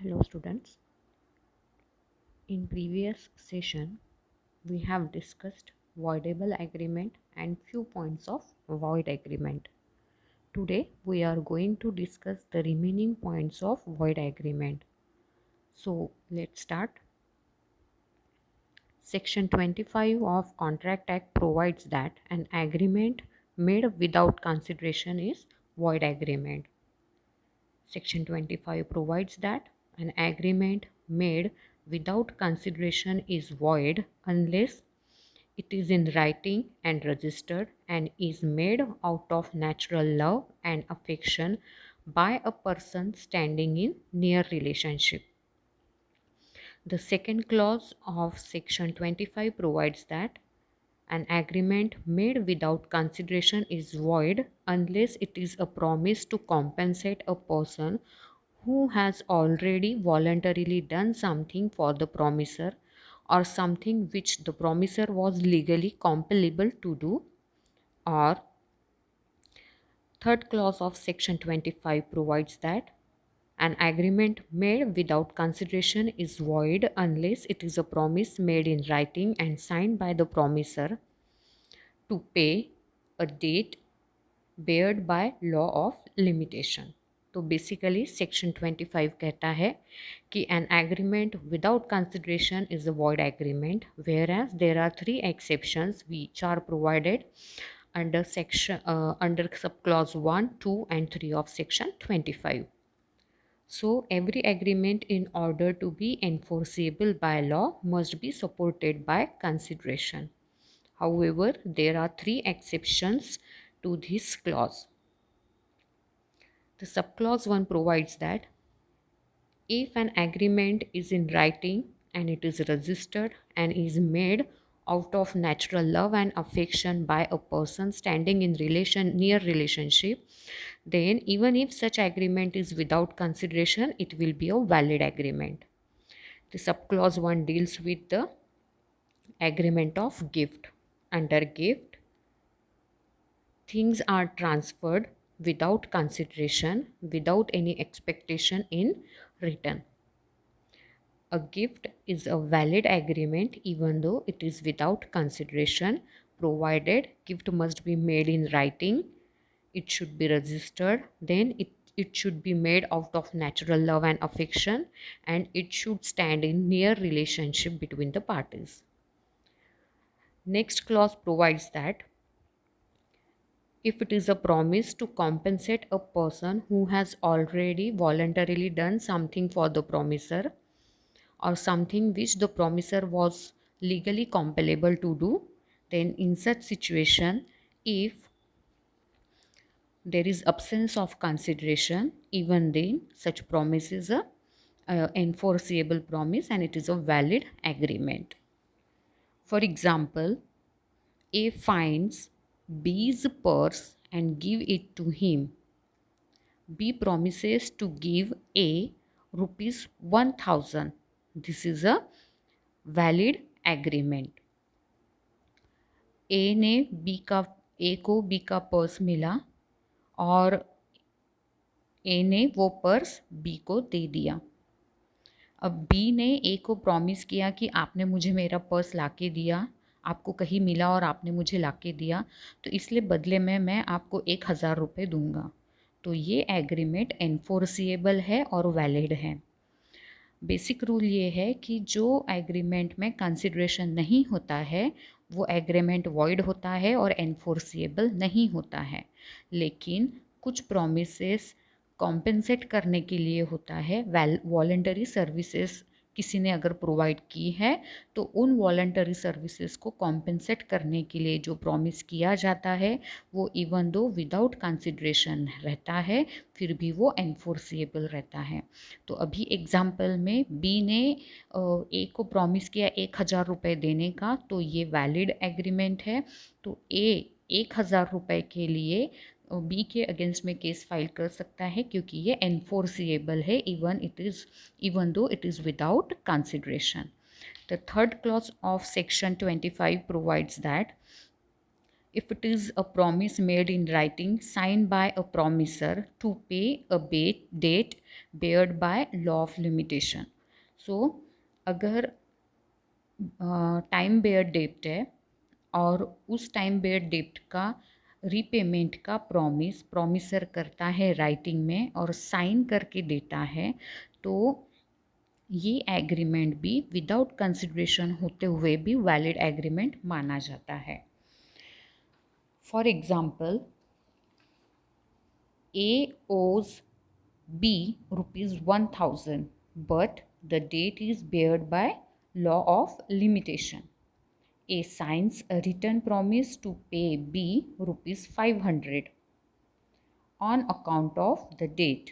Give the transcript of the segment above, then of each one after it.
Hello students. In previous session we have discussed voidable agreement and few points of void agreement. Today we are going to discuss the remaining points of void agreement. So let's start. Section 25 of Contract Act provides that an agreement made without consideration is void agreement. Section 25 provides that an agreement made without consideration is void unless it is in writing and registered and is made out of natural love and affection by a person standing in near relationship. The second clause of Section 25 provides that an agreement made without consideration is void unless it is a promise to compensate a person who has already voluntarily done something for the promiser or something which the promiser was legally compellable to do. Or third clause of Section 25 provides that an agreement made without consideration is void unless it is a promise made in writing and signed by the promiser to pay a date beared by law of limitation. तो basically section 25 कहता है कि an agreement without consideration is a void agreement, whereas there are three exceptions which are provided under section under subclause 1, 2 and 3 of section 25. So every agreement in order to be enforceable by law must be supported by consideration. However, there are three exceptions to this clause. The subclause 1 provides that if an agreement is in writing and it is registered and is made out of natural love and affection by a person standing in near relationship, then even if such agreement is without consideration, it will be a valid agreement. The subclause 1 deals with the agreement of gift. Under gift, things are transferred without consideration, without any expectation in return. A gift is a valid agreement even though it is without consideration, provided gift must be made in writing, it should be registered, then it should be made out of natural love and affection, and it should stand in near relationship between the parties. Next clause provides that if it is a promise to compensate a person who has already voluntarily done something for the promiser or something which the promiser was legally compellable to do, then in such situation, if there is absence of consideration, even then such promise is a enforceable promise and it is a valid agreement. For example, A finds B's purse and give it to him. B promises to give A rupees 1000. This is a valid agreement. ए को B का purse मिला और ए ने वो purse B को दे दिया. अब B ने ए को प्रॉमिस किया कि आपने मुझे मेरा पर्स लाके दिया, आपको कहीं मिला और आपने मुझे लाके दिया, तो इसलिए बदले में मैं आपको 1000 रुपये दूंगा. तो ये एग्रीमेंट एनफोर्सिएबल है और वैलिड है. बेसिक रूल ये है कि जो एग्रीमेंट में कंसिडरेशन नहीं होता है वो एग्रीमेंट वॉइड होता है और एनफोर्सिएबल नहीं होता है. लेकिन कुछ प्रोमिसेस कॉम्पेंसेट करने के लिए होता है. वॉलंटरी सर्विसेज किसी ने अगर प्रोवाइड की है तो उन वॉलंटरी सर्विसेज को कॉम्पेंसेट करने के लिए जो प्रॉमिस किया जाता है वो इवन दो विदाउट कंसिडरेशन रहता है, फिर भी वो एनफोर्सिएबल रहता है. तो अभी एग्जाम्पल में बी ने ए को प्रॉमिस किया 1000 रुपये देने का, तो ये वैलिड एग्रीमेंट है. तो ए 1000 रुपये के लिए बी के अगेंस्ट में केस फाइल कर सकता है क्योंकि ये एनफोर्सिएबल है even though it is without consideration. The third clause of section 25 provides that if it is a promise made in writing signed by a promiser to pay a date bared by law of limitation. So अगर time bear date है और उस time bear date का repayment का promiser करता है writing में और साइन करके देता है, तो ये एग्रीमेंट भी विदाउट कंसिडरेशन होते हुए भी वैलिड एग्रीमेंट माना जाता है. For example, A owes B ₹1,000, but the date is barred by law of limitation. A signs a written promise to pay B ₹500 on account of the date.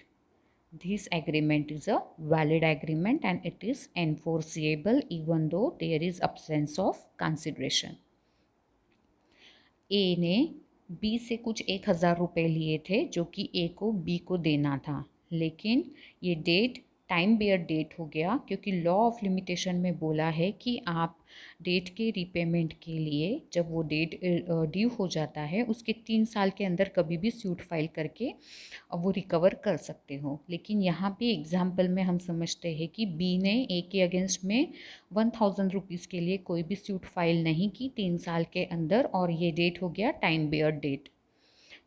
This agreement is a valid agreement and it is enforceable even though there is absence of consideration. ए ने B से कुछ 1,000 रुपये लिए थे जो कि ए को B को देना था, लेकिन ये डेट टाइम बेयर डेट हो गया क्योंकि लॉ ऑफ लिमिटेशन में बोला है कि आप डेट के रीपेमेंट के लिए जब वो डेट ड्यू हो जाता है उसके 3 साल के अंदर कभी भी सूट फाइल करके वो रिकवर कर सकते हो. लेकिन यहाँ पे एग्जाम्पल में हम समझते हैं कि बी ने ए के अगेंस्ट में 1,000 रुपीज़ के लिए कोई भी सूट फाइल नहीं की 3 साल के अंदर और ये डेट हो गया टाइम बेयर डेट.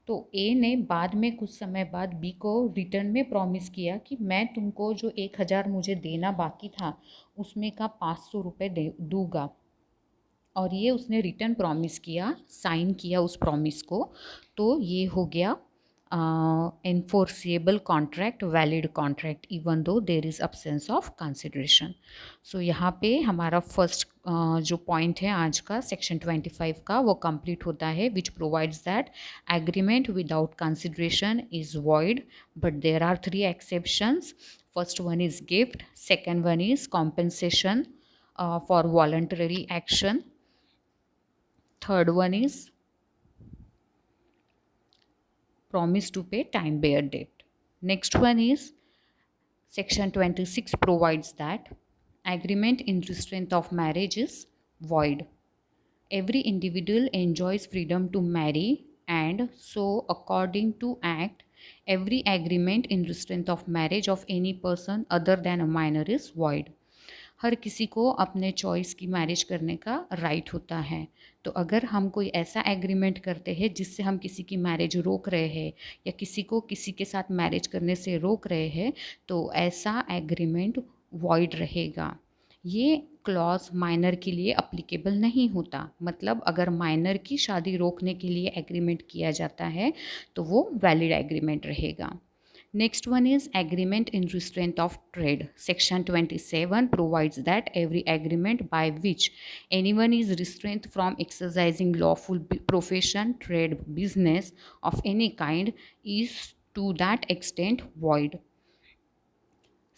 तो ए ने बाद में कुछ समय बाद बी को रिटर्न में प्रॉमिस किया कि मैं तुमको जो 1,000 मुझे देना बाकी था उसमें का 500 रुपये दूँगा, और ये उसने रिटर्न प्रॉमिस किया, साइन किया उस प्रॉमिस को, तो ये हो गया enforceable contract, valid contract even though there is absence of consideration. So यहाँ पे हमारा फर्स्ट जो पॉइंट है आज का सेक्शन 25 का वो कंप्लीट होता है, which provides that agreement without consideration is void, but there are 3 exceptions. First one is gift, second one is compensation for voluntary action, third one is promise to pay time bear date. Next one is section 26 provides that agreement in restraint of marriage is void. Every individual enjoys freedom to marry, and so according to act every agreement in restraint of marriage of any person other than a minor is void. हर किसी को अपने choice की marriage करने का right होता है. तो अगर हम कोई ऐसा एग्रीमेंट करते हैं जिससे हम किसी की मैरिज रोक रहे हैं या किसी को किसी के साथ मैरिज करने से रोक रहे हैं तो ऐसा एग्रीमेंट वॉइड रहेगा. ये क्लॉज माइनर के लिए अप्लीकेबल नहीं होता. मतलब अगर माइनर की शादी रोकने के लिए एग्रीमेंट किया जाता है तो वो वैलिड एग्रीमेंट रहेगा. Next one is agreement in restraint of trade. Section 27 provides that every agreement by which anyone is restrained from exercising lawful profession, trade, business of any kind is to that extent void.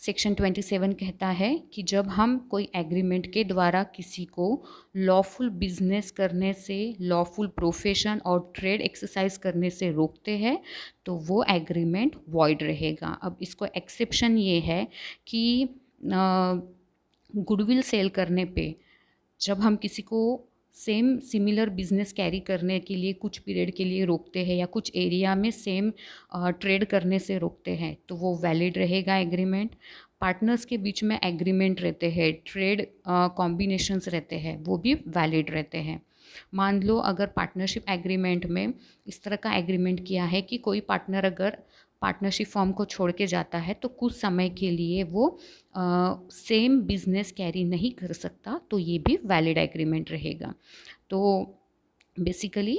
Section 27 कहता है कि जब हम कोई agreement के द्वारा किसी को लॉफुल बिजनेस करने से, लॉफुल प्रोफेशन और ट्रेड एक्सरसाइज करने से रोकते हैं तो वो एग्रीमेंट वॉइड रहेगा. अब इसको एक्सेप्शन ये है कि गुडविल सेल करने पे जब हम किसी को सेम सिमिलर बिजनेस कैरी करने के लिए कुछ पीरियड के लिए रोकते हैं या कुछ एरिया में सेम ट्रेड करने से रोकते हैं तो वो वैलिड रहेगा एग्रीमेंट. पार्टनर्स के बीच में एग्रीमेंट रहते हैं, ट्रेड कॉम्बिनेशंस रहते हैं, वो भी वैलिड रहते हैं. मान लो अगर पार्टनरशिप एग्रीमेंट में इस तरह का एग्रीमेंट किया है कि कोई पार्टनर अगर पार्टनरशिप फॉर्म को छोड़ के जाता है तो कुछ समय के लिए वो सेम बिजनेस कैरी नहीं कर सकता, तो ये भी वैलिड एग्रीमेंट रहेगा. तो बेसिकली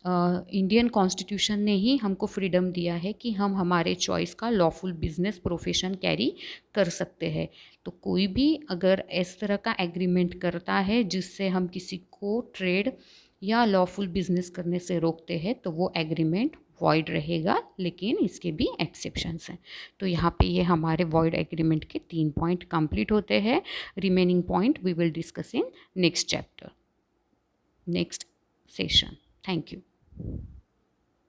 इंडियन कॉन्स्टिट्यूशन ने ही हमको फ्रीडम दिया है कि हम हमारे चॉइस का लॉफुल बिजनेस प्रोफेशन कैरी कर सकते हैं. तो कोई भी अगर इस तरह का एग्रीमेंट करता है जिससे हम किसी को ट्रेड या लॉफुल बिजनेस करने से रोकते हैं तो वो एग्रीमेंट वॉइड रहेगा, लेकिन इसके भी एक्सेप्शंस हैं. तो यहाँ पे ये हमारे वॉइड एग्रीमेंट के 3 पॉइंट कंप्लीट होते हैं. Remaining point we will discuss in next chapter, next session. Thank you.